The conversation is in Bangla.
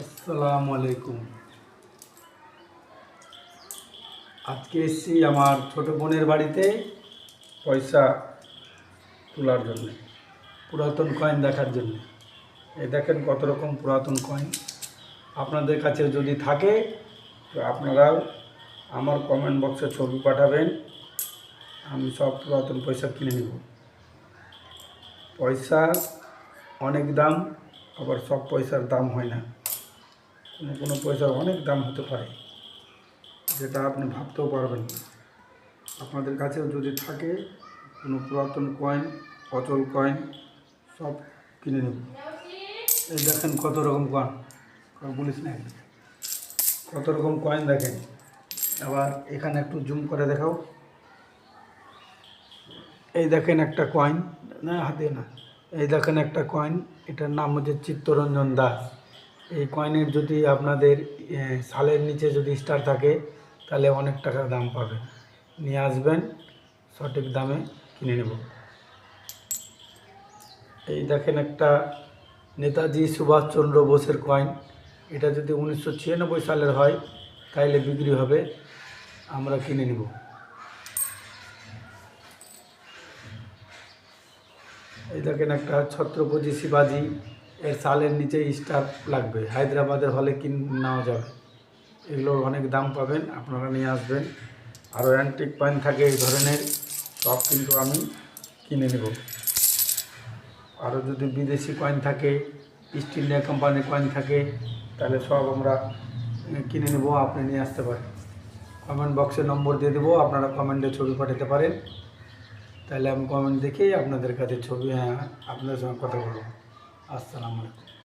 আসসালামু আলাইকুম। আজকে এসেছি আমার ছোট বোনের বাড়িতে পয়সা তোলার জন্য, পুরাতন কয়েন দেখার জন্য। এই দেখেন কত রকম পুরাতন কয়েন। আপনাদের কাছে যদি থাকে তো আপনারাও আমার কমেন্ট বক্সে ছবি পাঠাবেন, আমি সব পুরাতন পয়সা কিনে নেব। পয়সা অনেক দাম, আবার সব পয়সার দাম হয় না। কোনো কোনো পয়সার অনেক দাম হতে পারে, যেটা আপনি ভাবতেও পারবেন না। আপনাদের কাছেও যদি থাকে কোনো পুরাতন কয়েন, অচল কয়েন, সব কিনে নেব। এই দেখেন কত রকম কয়েন, বলিস না, কত রকম কয়েন দেখেন। আবার এখানে একটু জুম করে দেখাও। এই দেখেন একটা কয়েন, না হাতে না, এই দেখেন একটা কয়েন, এটার নাম হচ্ছে চিত্তরঞ্জন দাস। এই কয়েনের যদি আপনাদের সালের নিচে যদি স্টার থাকে তাহলে অনেক টাকার দাম পাবেন। নিয়ে আসবেন, সঠিক দামে কিনে নেব। এই দেখেন একটা নেতাজি সুভাষচন্দ্র বোসের কয়েন। এটা যদি 1996 সালের হয় তাইলে বিক্রি হবে, আমরা কিনে নেব। এই দেখেন একটা ছত্রপতি শিবাজি, এর সালের নিচে স্টার লাগবে, হায়দ্রাবাদের হলে নেওয়া যাবে। এগুলোর অনেক দাম পাবেন, আপনারা নিয়ে আসবেন। আরও অ্যান্টিক কয়েন থাকে এই ধরনের, সব কিন্তু আমি কিনে নেব। আরও যদি বিদেশি কয়েন থাকে, ইস্ট ইন্ডিয়া কোম্পানির কয়েন থাকে, তাহলে সব আমরা কিনে নেব, আপনি নিয়ে আসতে পারেন। কমেন্ট বক্সে নম্বর দিয়ে দেবো, আপনারা কমেন্টে ছবি পাঠাতে পারেন, তাহলে আমি কমেন্ট দেখেই আপনাদের কাছে ছবি, আপনাদের সঙ্গে কথা বলব। আসসালামু আলাইকুম।